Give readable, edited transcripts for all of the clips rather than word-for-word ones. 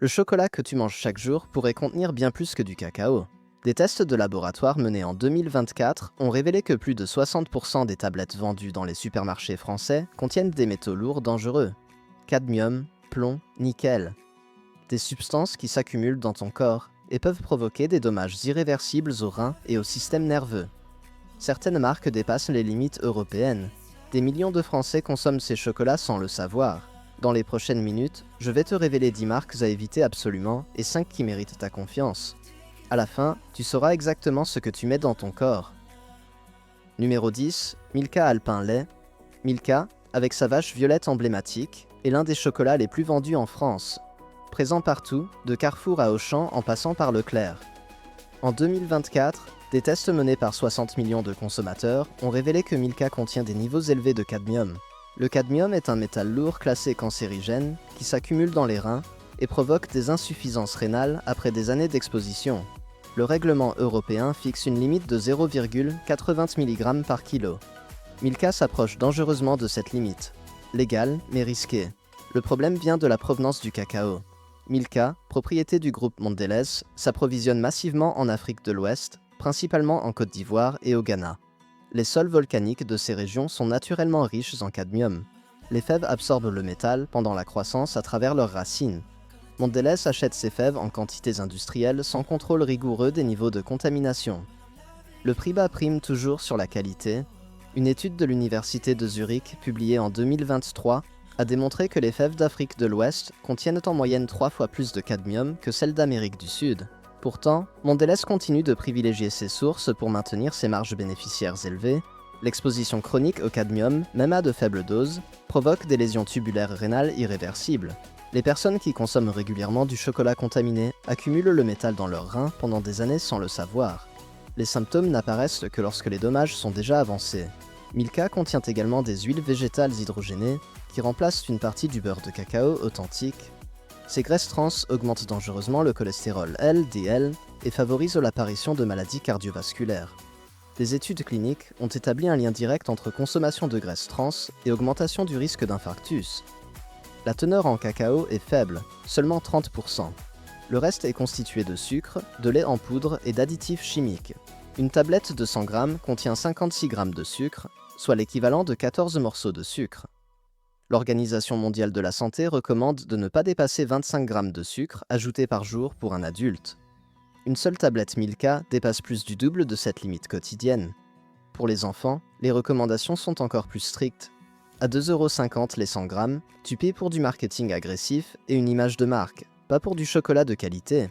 Le chocolat que tu manges chaque jour pourrait contenir bien plus que du cacao. Des tests de laboratoire menés en 2024 ont révélé que plus de 60% des tablettes vendues dans les supermarchés français contiennent des métaux lourds dangereux. Cadmium, plomb, nickel. Des substances qui s'accumulent dans ton corps et peuvent provoquer des dommages irréversibles aux reins et au système nerveux. Certaines marques dépassent les limites européennes. Des millions de Français consomment ces chocolats sans le savoir. Dans les prochaines minutes, je vais te révéler 10 marques à éviter absolument et 5 qui méritent ta confiance. À la fin, tu sauras exactement ce que tu mets dans ton corps. Numéro 10, Milka Alpin Lait. Milka, avec sa vache violette emblématique, est l'un des chocolats les plus vendus en France. Présent partout, de Carrefour à Auchan en passant par Leclerc. En 2024, des tests menés par 60 millions de consommateurs ont révélé que Milka contient des niveaux élevés de cadmium. Le cadmium est un métal lourd classé cancérigène qui s'accumule dans les reins et provoque des insuffisances rénales après des années d'exposition. Le règlement européen fixe une limite de 0,80 mg par kilo. Milka s'approche dangereusement de cette limite. Légal, mais risqué. Le problème vient de la provenance du cacao. Milka, propriété du groupe Mondelez, s'approvisionne massivement en Afrique de l'Ouest, principalement en Côte d'Ivoire et au Ghana. Les sols volcaniques de ces régions sont naturellement riches en cadmium. Les fèves absorbent le métal pendant la croissance à travers leurs racines. Mondelez achète ces fèves en quantités industrielles sans contrôle rigoureux des niveaux de contamination. Le prix bas prime toujours sur la qualité. Une étude de l'Université de Zurich, publiée en 2023, a démontré que les fèves d'Afrique de l'Ouest contiennent en moyenne 3 fois plus de cadmium que celles d'Amérique du Sud. Pourtant, Mondelez continue de privilégier ses sources pour maintenir ses marges bénéficiaires élevées. L'exposition chronique au cadmium, même à de faibles doses, provoque des lésions tubulaires rénales irréversibles. Les personnes qui consomment régulièrement du chocolat contaminé accumulent le métal dans leurs reins pendant des années sans le savoir. Les symptômes n'apparaissent que lorsque les dommages sont déjà avancés. Milka contient également des huiles végétales hydrogénées qui remplacent une partie du beurre de cacao authentique. Ces graisses trans augmentent dangereusement le cholestérol LDL et favorisent l'apparition de maladies cardiovasculaires. Des études cliniques ont établi un lien direct entre consommation de graisses trans et augmentation du risque d'infarctus. La teneur en cacao est faible, seulement 30%. Le reste est constitué de sucre, de lait en poudre et d'additifs chimiques. Une tablette de 100 g contient 56 g de sucre, soit l'équivalent de 14 morceaux de sucre. L'Organisation mondiale de la santé recommande de ne pas dépasser 25 g de sucre ajouté par jour pour un adulte. Une seule tablette Milka dépasse plus du double de cette limite quotidienne. Pour les enfants, les recommandations sont encore plus strictes. À 2,50 € les 100 g, tu payes pour du marketing agressif et une image de marque, pas pour du chocolat de qualité.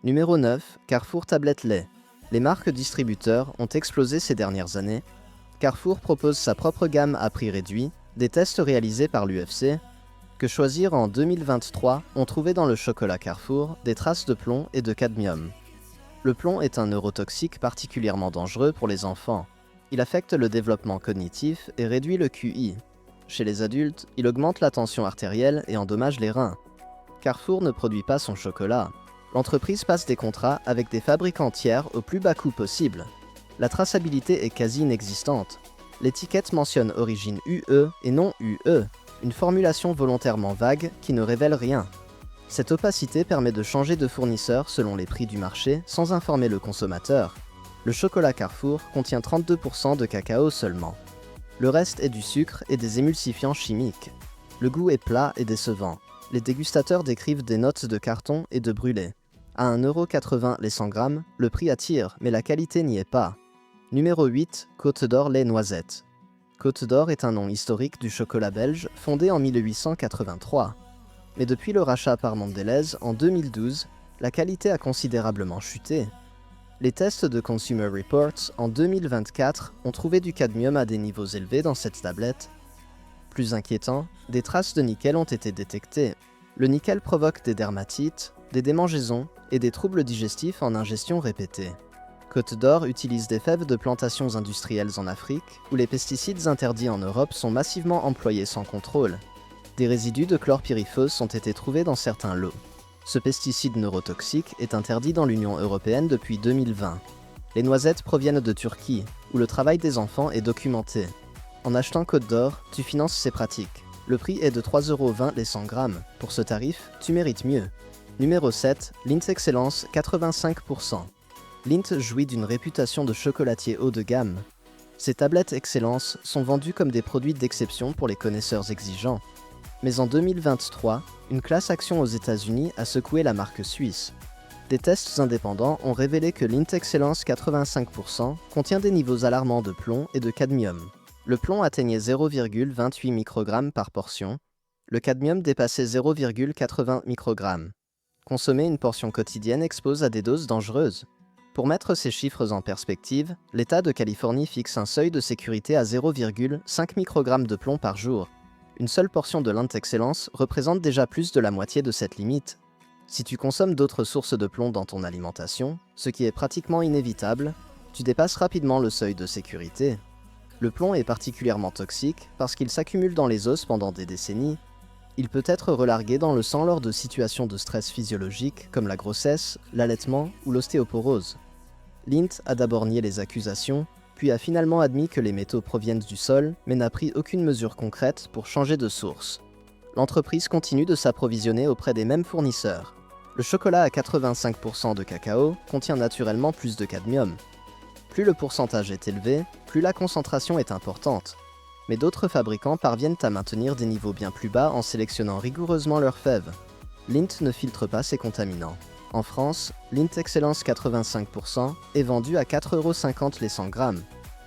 Numéro 9, Carrefour Tablette Lait. Les marques distributeurs ont explosé ces dernières années. Carrefour propose sa propre gamme à prix réduit. Des tests réalisés par l'UFC, Que Choisir en 2023 ont trouvé dans le chocolat Carrefour des traces de plomb et de cadmium. Le plomb est un neurotoxique particulièrement dangereux pour les enfants. Il affecte le développement cognitif et réduit le QI. Chez les adultes, il augmente la tension artérielle et endommage les reins. Carrefour ne produit pas son chocolat. L'entreprise passe des contrats avec des fabricants tiers au plus bas coût possible. La traçabilité est quasi inexistante. L'étiquette mentionne origine UE et non UE, une formulation volontairement vague qui ne révèle rien. Cette opacité permet de changer de fournisseur selon les prix du marché sans informer le consommateur. Le chocolat Carrefour contient 32% de cacao seulement. Le reste est du sucre et des émulsifiants chimiques. Le goût est plat et décevant. Les dégustateurs décrivent des notes de carton et de brûlé. À 1,80 € les 100 g, le prix attire, mais la qualité n'y est pas. Numéro 8, Côte d'Or lait noisette. Côte d'Or est un nom historique du chocolat belge fondé en 1883. Mais depuis le rachat par Mondelez en 2012, la qualité a considérablement chuté. Les tests de Consumer Reports en 2024 ont trouvé du cadmium à des niveaux élevés dans cette tablette. Plus inquiétant, des traces de nickel ont été détectées. Le nickel provoque des dermatites, des démangeaisons et des troubles digestifs en ingestion répétée. Côte d'Or utilise des fèves de plantations industrielles en Afrique, où les pesticides interdits en Europe sont massivement employés sans contrôle. Des résidus de chlorpyrifos ont été trouvés dans certains lots. Ce pesticide neurotoxique est interdit dans l'Union européenne depuis 2020. Les noisettes proviennent de Turquie, où le travail des enfants est documenté. En achetant Côte d'Or, tu finances ces pratiques. Le prix est de 3,20 € les 100 g. Pour ce tarif, tu mérites mieux. Numéro 7, Lindt Excellence 85%. Lindt jouit d'une réputation de chocolatier haut de gamme. Ces tablettes Excellence sont vendues comme des produits d'exception pour les connaisseurs exigeants. Mais en 2023, une class action aux États-Unis a secoué la marque suisse. Des tests indépendants ont révélé que Lindt Excellence 85% contient des niveaux alarmants de plomb et de cadmium. Le plomb atteignait 0,28 microgrammes par portion, le cadmium dépassait 0,80 microgrammes. Consommer une portion quotidienne expose à des doses dangereuses. Pour mettre ces chiffres en perspective, l'État de Californie fixe un seuil de sécurité à 0,5 microgrammes de plomb par jour. Une seule portion de Lindt Excellence représente déjà plus de la moitié de cette limite. Si tu consommes d'autres sources de plomb dans ton alimentation, ce qui est pratiquement inévitable, tu dépasses rapidement le seuil de sécurité. Le plomb est particulièrement toxique parce qu'il s'accumule dans les os pendant des décennies. Il peut être relargué dans le sang lors de situations de stress physiologique comme la grossesse, l'allaitement ou l'ostéoporose. Lindt a d'abord nié les accusations, puis a finalement admis que les métaux proviennent du sol, mais n'a pris aucune mesure concrète pour changer de source. L'entreprise continue de s'approvisionner auprès des mêmes fournisseurs. Le chocolat à 85% de cacao contient naturellement plus de cadmium. Plus le pourcentage est élevé, plus la concentration est importante. Mais d'autres fabricants parviennent à maintenir des niveaux bien plus bas en sélectionnant rigoureusement leurs fèves. Lindt ne filtre pas ces contaminants. En France, Lindt Excellence 85% est vendu à 4,50€ les 100 grammes,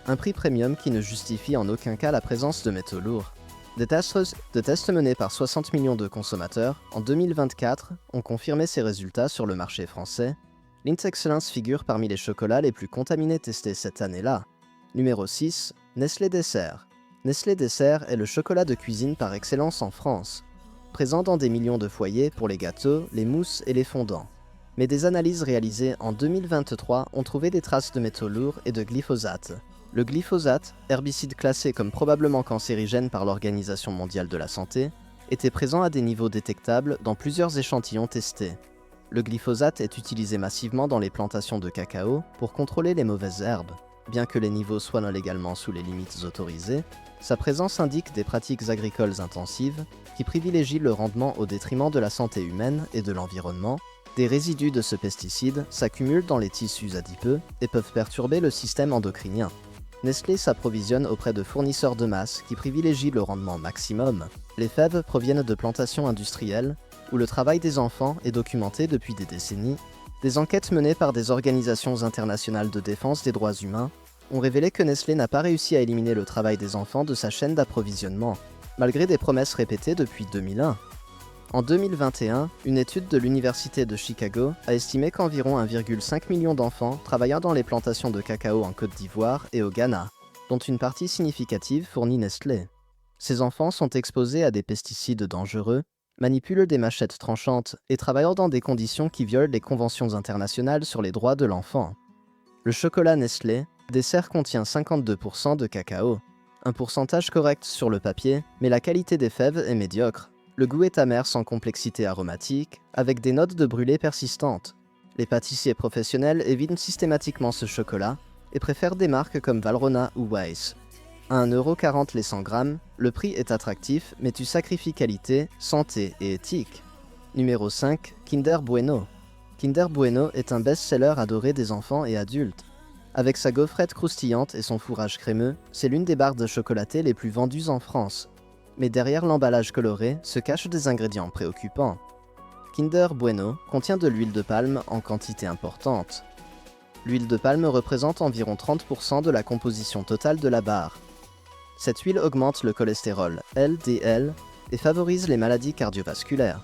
un prix premium qui ne justifie en aucun cas la présence de métaux lourds. Des tests menés par 60 millions de consommateurs en 2024 ont confirmé ces résultats sur le marché français. Lindt Excellence figure parmi les chocolats les plus contaminés testés cette année-là. Numéro 6, Nestlé Dessert. Nestlé Dessert est le chocolat de cuisine par excellence en France, présent dans des millions de foyers pour les gâteaux, les mousses et les fondants. Mais des analyses réalisées en 2023 ont trouvé des traces de métaux lourds et de glyphosate. Le glyphosate, herbicide classé comme probablement cancérigène par l'Organisation mondiale de la santé, était présent à des niveaux détectables dans plusieurs échantillons testés. Le glyphosate est utilisé massivement dans les plantations de cacao pour contrôler les mauvaises herbes. Bien que les niveaux soient non légalement sous les limites autorisées, sa présence indique des pratiques agricoles intensives qui privilégient le rendement au détriment de la santé humaine et de l'environnement. Des résidus de ce pesticide s'accumulent dans les tissus adipeux et peuvent perturber le système endocrinien. Nestlé s'approvisionne auprès de fournisseurs de masse qui privilégient le rendement maximum. Les fèves proviennent de plantations industrielles où le travail des enfants est documenté depuis des décennies. Des enquêtes menées par des organisations internationales de défense des droits humains ont révélé que Nestlé n'a pas réussi à éliminer le travail des enfants de sa chaîne d'approvisionnement, malgré des promesses répétées depuis 2001. En 2021, une étude de l'Université de Chicago a estimé qu'environ 1,5 million d'enfants travaillant dans les plantations de cacao en Côte d'Ivoire et au Ghana, dont une partie significative fournit Nestlé. Ces enfants sont exposés à des pesticides dangereux, manipulent des machettes tranchantes et travaillent dans des conditions qui violent les conventions internationales sur les droits de l'enfant. Le chocolat Nestlé Dessert contient 52% de cacao. Un pourcentage correct sur le papier, mais la qualité des fèves est médiocre. Le goût est amer sans complexité aromatique, avec des notes de brûlé persistantes. Les pâtissiers professionnels évitent systématiquement ce chocolat et préfèrent des marques comme Valrhona ou Weiss. À 1,40€ les 100 grammes, le prix est attractif, mais tu sacrifies qualité, santé et éthique. Numéro 5, Kinder Bueno. Kinder Bueno est un best-seller adoré des enfants et adultes. Avec sa gaufrette croustillante et son fourrage crémeux, c'est l'une des barres de chocolaté les plus vendues en France. Mais derrière l'emballage coloré se cachent des ingrédients préoccupants. Kinder Bueno contient de l'huile de palme en quantité importante. L'huile de palme représente environ 30% de la composition totale de la barre. Cette huile augmente le cholestérol LDL et favorise les maladies cardiovasculaires.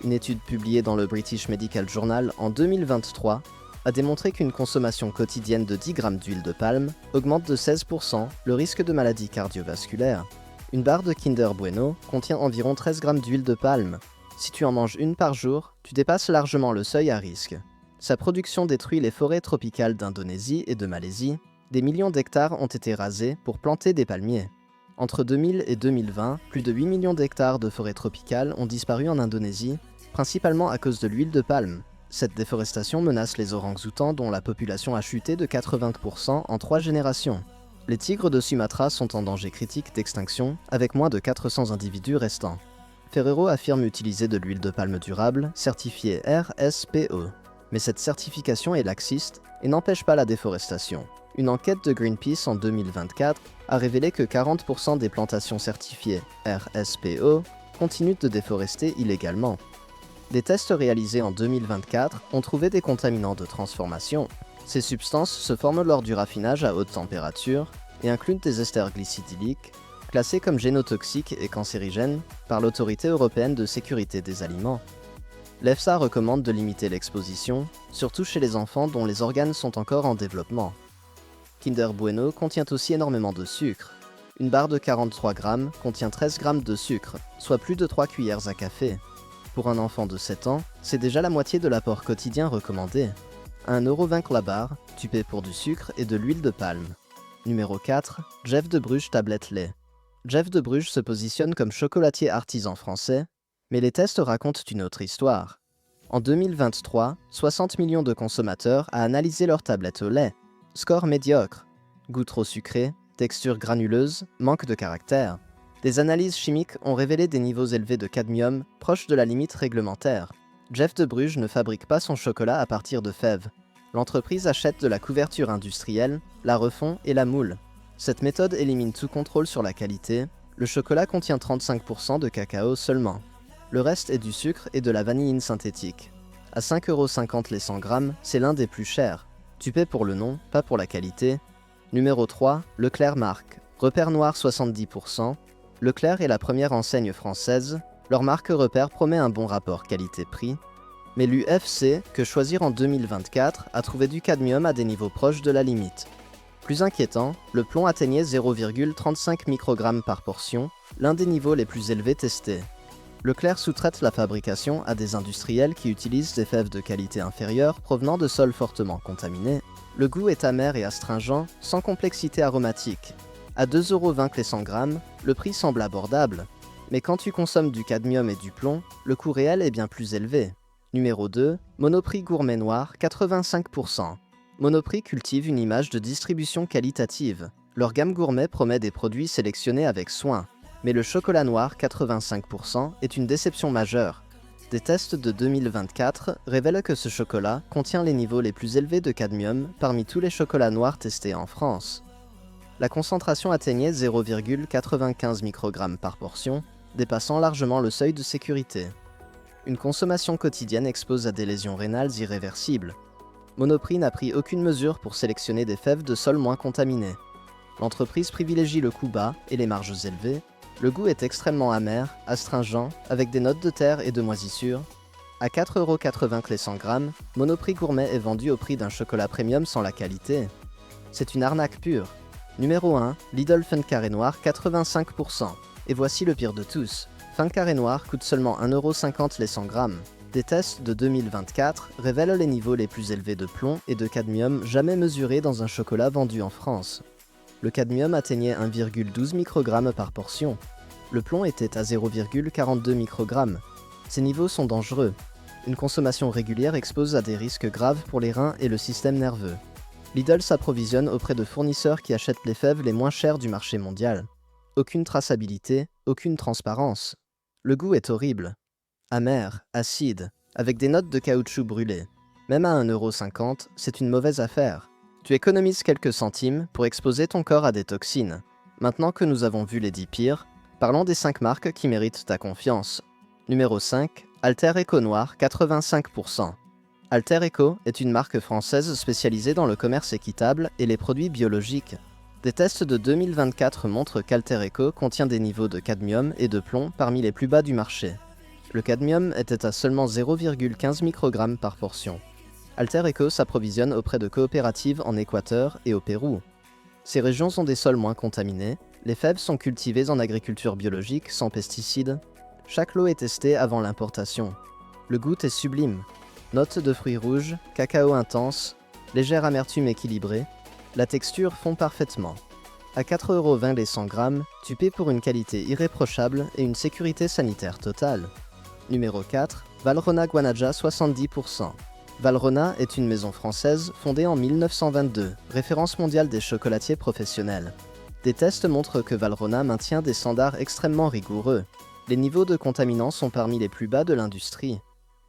Une étude publiée dans le British Medical Journal en 2023 a démontré qu'une consommation quotidienne de 10 grammes d'huile de palme augmente de 16% le risque de maladies cardiovasculaires. Une barre de Kinder Bueno contient environ 13 grammes d'huile de palme. Si tu en manges une par jour, tu dépasses largement le seuil à risque. Sa production détruit les forêts tropicales d'Indonésie et de Malaisie. Des millions d'hectares ont été rasés pour planter des palmiers. Entre 2000 et 2020, plus de 8 millions d'hectares de forêts tropicales ont disparu en Indonésie, principalement à cause de l'huile de palme. Cette déforestation menace les orang-outans dont la population a chuté de 80% en 3 générations. Les tigres de Sumatra sont en danger critique d'extinction, avec moins de 400 individus restants. Ferrero affirme utiliser de l'huile de palme durable, certifiée RSPO. Mais cette certification est laxiste et n'empêche pas la déforestation. Une enquête de Greenpeace en 2024 a révélé que 40% des plantations certifiées RSPO continuent de déforester illégalement. Des tests réalisés en 2024 ont trouvé des contaminants de transformation. Ces substances se forment lors du raffinage à haute température et incluent des esters glycidyliques, classés comme génotoxiques et cancérigènes par l'Autorité européenne de sécurité des aliments. L'EFSA recommande de limiter l'exposition, surtout chez les enfants dont les organes sont encore en développement. Kinder Bueno contient aussi énormément de sucre. Une barre de 43 grammes contient 13 grammes de sucre, soit plus de 3 cuillères à café. Pour un enfant de 7 ans, c'est déjà la moitié de l'apport quotidien recommandé. À 1,20€ la barre, tu paies pour du sucre et de l'huile de palme. Numéro 4, Jeff de Bruges tablette lait. Jeff de Bruges se positionne comme chocolatier artisan français, mais les tests racontent une autre histoire. En 2023, 60 millions de consommateurs a analysé leur tablette au lait. Score médiocre. Goût trop sucré, texture granuleuse, manque de caractère. Des analyses chimiques ont révélé des niveaux élevés de cadmium, proches de la limite réglementaire. Jeff de Bruges ne fabrique pas son chocolat à partir de fèves. L'entreprise achète de la couverture industrielle, la refond et la moule. Cette méthode élimine tout contrôle sur la qualité. Le chocolat contient 35% de cacao seulement. Le reste est du sucre et de la vanilline synthétique. À 5,50€ les 100 grammes, c'est l'un des plus chers. Tu paies pour le nom, pas pour la qualité. Numéro 3, Leclerc marque. Repère noir 70%. Leclerc est la première enseigne française. Leur marque repère promet un bon rapport qualité-prix. Mais l'UFC, que choisir en 2024, a trouvé du cadmium à des niveaux proches de la limite. Plus inquiétant, le plomb atteignait 0,35 microgrammes par portion, l'un des niveaux les plus élevés testés. Leclerc sous-traite la fabrication à des industriels qui utilisent des fèves de qualité inférieure provenant de sols fortement contaminés. Le goût est amer et astringent, sans complexité aromatique. À 2,20€ les 100 grammes, le prix semble abordable. Mais quand tu consommes du cadmium et du plomb, le coût réel est bien plus élevé. Numéro 2, Monoprix Gourmet Noir, 85%. Monoprix cultive une image de distribution qualitative. Leur gamme gourmet promet des produits sélectionnés avec soin. Mais le chocolat noir, 85%, est une déception majeure. Des tests de 2024 révèlent que ce chocolat contient les niveaux les plus élevés de cadmium parmi tous les chocolats noirs testés en France. La concentration atteignait 0,95 microgrammes par portion, dépassant largement le seuil de sécurité. Une consommation quotidienne expose à des lésions rénales irréversibles. Monoprix n'a pris aucune mesure pour sélectionner des fèves de sol moins contaminées. L'entreprise privilégie le coût bas et les marges élevées. Le goût est extrêmement amer, astringent, avec des notes de terre et de moisissure. À 4,80€ les 100 grammes, Monoprix Gourmet est vendu au prix d'un chocolat premium sans la qualité. C'est une arnaque pure. Numéro 1, Lidl Fun Carré Noir, 85%. Et voici le pire de tous. Fun Carré Noir coûte seulement 1,50€ les 100 grammes. Des tests de 2024 révèlent les niveaux les plus élevés de plomb et de cadmium jamais mesurés dans un chocolat vendu en France. Le cadmium atteignait 1,12 microgrammes par portion. Le plomb était à 0,42 microgrammes. Ces niveaux sont dangereux. Une consommation régulière expose à des risques graves pour les reins et le système nerveux. Lidl s'approvisionne auprès de fournisseurs qui achètent les fèves les moins chères du marché mondial. Aucune traçabilité, aucune transparence. Le goût est horrible. Amer, acide, avec des notes de caoutchouc brûlé. Même à 1,50€, c'est une mauvaise affaire. Tu économises quelques centimes pour exposer ton corps à des toxines. Maintenant que nous avons vu les 10 pires, parlons des 5 marques qui méritent ta confiance. Numéro 5, Alter Eco Noir, 85%. Alter Eco est une marque française spécialisée dans le commerce équitable et les produits biologiques. Des tests de 2024 montrent qu'Alter Eco contient des niveaux de cadmium et de plomb parmi les plus bas du marché. Le cadmium était à seulement 0,15 microgrammes par portion. Alter Eco s'approvisionne auprès de coopératives en Équateur et au Pérou. Ces régions ont des sols moins contaminés, les fèves sont cultivées en agriculture biologique sans pesticides. Chaque lot est testé avant l'importation. Le goût est sublime. Notes de fruits rouges, cacao intense, légère amertume équilibrée. La texture fond parfaitement. À 4,20€ les 100 grammes, tu paies pour une qualité irréprochable et une sécurité sanitaire totale. Numéro 4, Valrhona Guanaja 70%. Valrhona est une maison française fondée en 1922, référence mondiale des chocolatiers professionnels. Des tests montrent que Valrhona maintient des standards extrêmement rigoureux. Les niveaux de contaminants sont parmi les plus bas de l'industrie.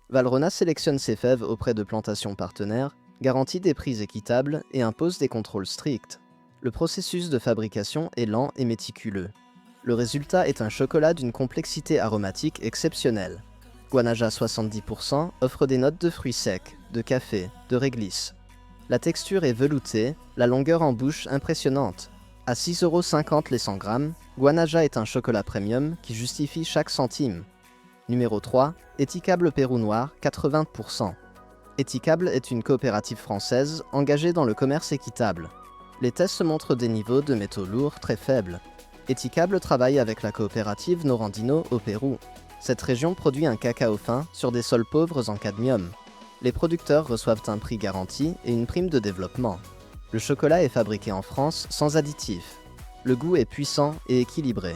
Valrhona sélectionne ses fèves auprès de plantations partenaires, garantit des prix équitables et impose des contrôles stricts. Le processus de fabrication est lent et méticuleux. Le résultat est un chocolat d'une complexité aromatique exceptionnelle. Guanaja 70% offre des notes de fruits secs, de café, de réglisse. La texture est veloutée, la longueur en bouche impressionnante. À 6,50 € les 100 grammes, Guanaja est un chocolat premium qui justifie chaque centime. Numéro 3, Éthicable Pérou Noir, 80%. Éthicable est une coopérative française engagée dans le commerce équitable. Les tests montrent des niveaux de métaux lourds très faibles. Éthicable travaille avec la coopérative Norandino au Pérou. Cette région produit un cacao fin sur des sols pauvres en cadmium. Les producteurs reçoivent un prix garanti et une prime de développement. Le chocolat est fabriqué en France sans additifs. Le goût est puissant et équilibré.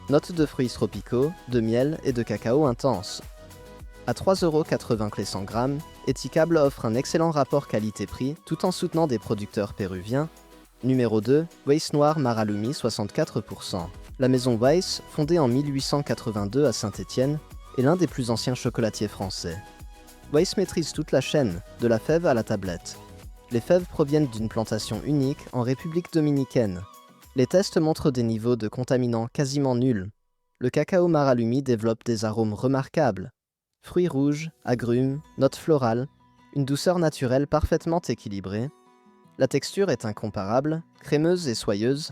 Notes de fruits tropicaux, de miel et de cacao intense. À 3,80 € les 100 grammes, Éthicable offre un excellent rapport qualité-prix tout en soutenant des producteurs péruviens. Numéro 2, Weiss Noir Maralumi 64%. La maison Weiss, fondée en 1882 à Saint-Étienne, est l'un des plus anciens chocolatiers français. Weiss maîtrise toute la chaîne, de la fève à la tablette. Les fèves proviennent d'une plantation unique en République dominicaine. Les tests montrent des niveaux de contaminants quasiment nuls. Le cacao Maralumi développe des arômes remarquables. Fruits rouges, agrumes, notes florales, une douceur naturelle parfaitement équilibrée. La texture est incomparable, crémeuse et soyeuse.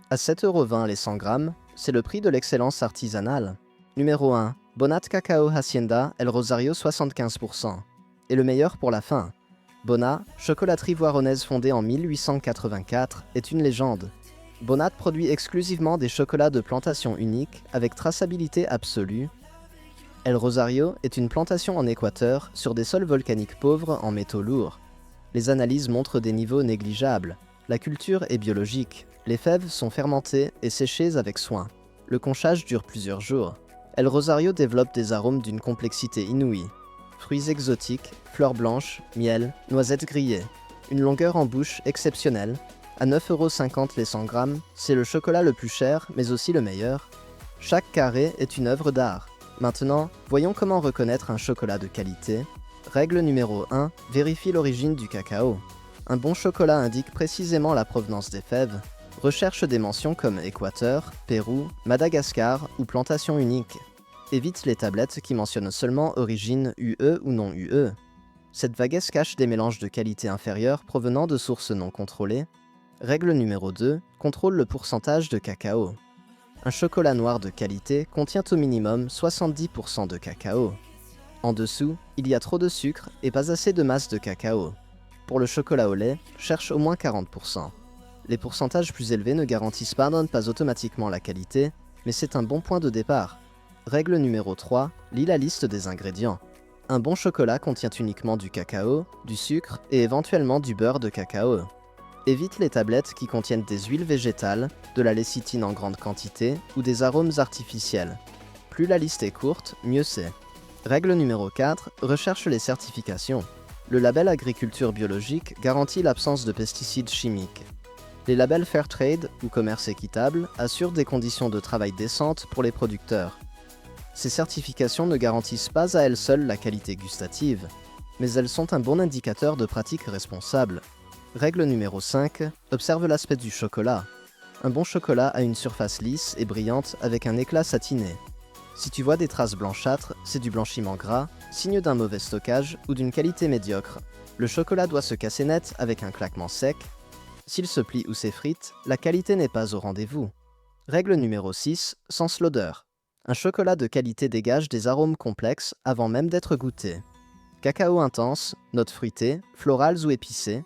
À 7,20 € les 100 grammes, c'est le prix de l'excellence artisanale. Numéro 1, Bonat Cacao Hacienda El Rosario 75%. Et le meilleur pour la fin. Bonat, chocolaterie voironnaise fondée en 1884, est une légende. Bonat produit exclusivement des chocolats de plantation unique avec traçabilité absolue. El Rosario est une plantation en Équateur sur des sols volcaniques pauvres en métaux lourds. Les analyses montrent des niveaux négligeables. La culture est biologique. Les fèves sont fermentées et séchées avec soin. Le conchage dure plusieurs jours. El Rosario développe des arômes d'une complexité inouïe. Fruits exotiques, fleurs blanches, miel, noisettes grillées. Une longueur en bouche exceptionnelle. À 9,50 € les 100 grammes, c'est le chocolat le plus cher, mais aussi le meilleur. Chaque carré est une œuvre d'art. Maintenant, voyons comment reconnaître un chocolat de qualité. Règle numéro 1, vérifie l'origine du cacao. Un bon chocolat indique précisément la provenance des fèves. Recherche des mentions comme Équateur, Pérou, Madagascar ou plantation unique. Évite les tablettes qui mentionnent seulement origine UE ou non UE. Cette vaguesse cache des mélanges de qualité inférieure provenant de sources non contrôlées. Règle numéro 2, contrôle le pourcentage de cacao. Un chocolat noir de qualité contient au minimum 70% de cacao. En dessous, il y a trop de sucre et pas assez de masse de cacao. Pour le chocolat au lait, cherche au moins 40%. Les pourcentages plus élevés ne garantissent pas automatiquement la qualité, mais c'est un bon point de départ. Règle numéro 3, lis la liste des ingrédients. Un bon chocolat contient uniquement du cacao, du sucre et éventuellement du beurre de cacao. Évite les tablettes qui contiennent des huiles végétales, de la lécithine en grande quantité ou des arômes artificiels. Plus la liste est courte, mieux c'est. Règle numéro 4, recherche les certifications. Le label agriculture biologique garantit l'absence de pesticides chimiques. Les labels Fairtrade ou commerce équitable assurent des conditions de travail décentes pour les producteurs. Ces certifications ne garantissent pas à elles seules la qualité gustative, mais elles sont un bon indicateur de pratiques responsables. Règle numéro 5, observe l'aspect du chocolat. Un bon chocolat a une surface lisse et brillante avec un éclat satiné. Si tu vois des traces blanchâtres, c'est du blanchiment gras, signe d'un mauvais stockage ou d'une qualité médiocre. Le chocolat doit se casser net avec un claquement sec. S'il se plie ou s'effrite, la qualité n'est pas au rendez-vous. Règle numéro 6, sens l'odeur. Un chocolat de qualité dégage des arômes complexes avant même d'être goûté. Cacao intense, notes fruitées, florales ou épicées.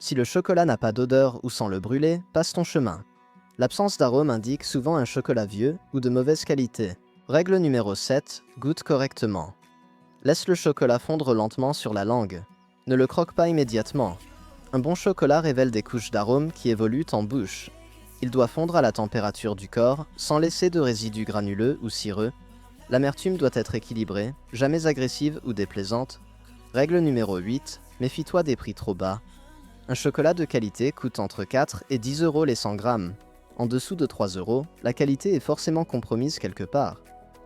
Si le chocolat n'a pas d'odeur ou sent le brûler, passe ton chemin. L'absence d'arôme indique souvent un chocolat vieux ou de mauvaise qualité. Règle numéro 7, goûte correctement. Laisse le chocolat fondre lentement sur la langue. Ne le croque pas immédiatement. Un bon chocolat révèle des couches d'arômes qui évoluent en bouche. Il doit fondre à la température du corps, sans laisser de résidus granuleux ou cireux. L'amertume doit être équilibrée, jamais agressive ou déplaisante. Règle numéro 8, méfie-toi des prix trop bas. Un chocolat de qualité coûte entre 4 et 10 € les 100 grammes. En dessous de 3 €, la qualité est forcément compromise quelque part.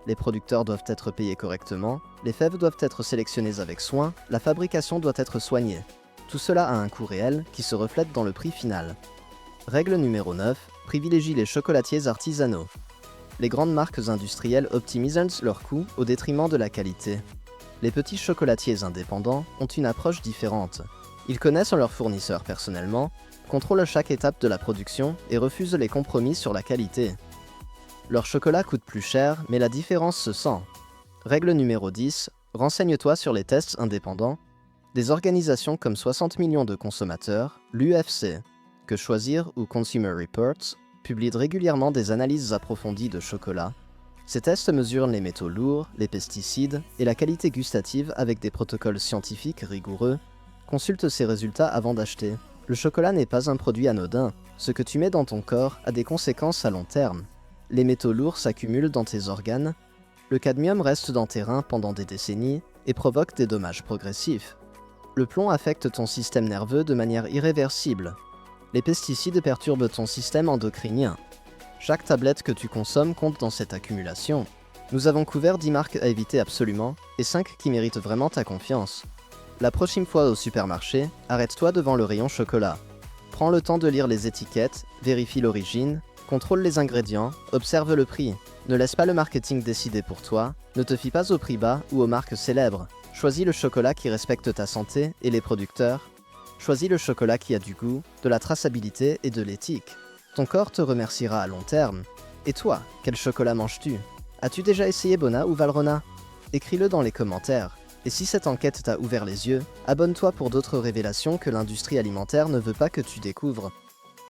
les producteurs doivent être payés correctement, les fèves doivent être sélectionnées avec soin, la fabrication doit être soignée. Tout cela a un coût réel qui se reflète dans le prix final. Règle numéro 9, privilégie les chocolatiers artisanaux. Les grandes marques industrielles optimisent leurs coûts au détriment de la qualité. Les petits chocolatiers indépendants ont une approche différente. Ils connaissent leurs fournisseurs personnellement, contrôlent chaque étape de la production et refusent les compromis sur la qualité. Leur chocolat coûte plus cher, mais la différence se sent. Règle numéro 10, renseigne-toi sur les tests indépendants. Des organisations comme 60 millions de consommateurs, l'UFC, Que Choisir ou Consumer Reports publient régulièrement des analyses approfondies de chocolat. Ces tests mesurent les métaux lourds, les pesticides et la qualité gustative avec des protocoles scientifiques rigoureux. Consulte ces résultats avant d'acheter. Le chocolat n'est pas un produit anodin. Ce que tu mets dans ton corps a des conséquences à long terme. Les métaux lourds s'accumulent dans tes organes. Le cadmium reste dans tes reins pendant des décennies et provoque des dommages progressifs. Le plomb affecte ton système nerveux de manière irréversible. Les pesticides perturbent ton système endocrinien. Chaque tablette que tu consommes compte dans cette accumulation. Nous avons couvert 10 marques à éviter absolument et 5 qui méritent vraiment ta confiance. La prochaine fois au supermarché, arrête-toi devant le rayon chocolat. Prends le temps de lire les étiquettes, vérifie l'origine, contrôle les ingrédients, observe le prix. Ne laisse pas le marketing décider pour toi, ne te fie pas aux prix bas ou aux marques célèbres. Choisis le chocolat qui respecte ta santé et les producteurs. Choisis le chocolat qui a du goût, de la traçabilité et de l'éthique. Ton corps te remerciera à long terme. Et toi, quel chocolat manges-tu? As-tu déjà essayé Bona ou Valrhona? Écris-le dans les commentaires. Et si cette enquête t'a ouvert les yeux, abonne-toi pour d'autres révélations que l'industrie alimentaire ne veut pas que tu découvres.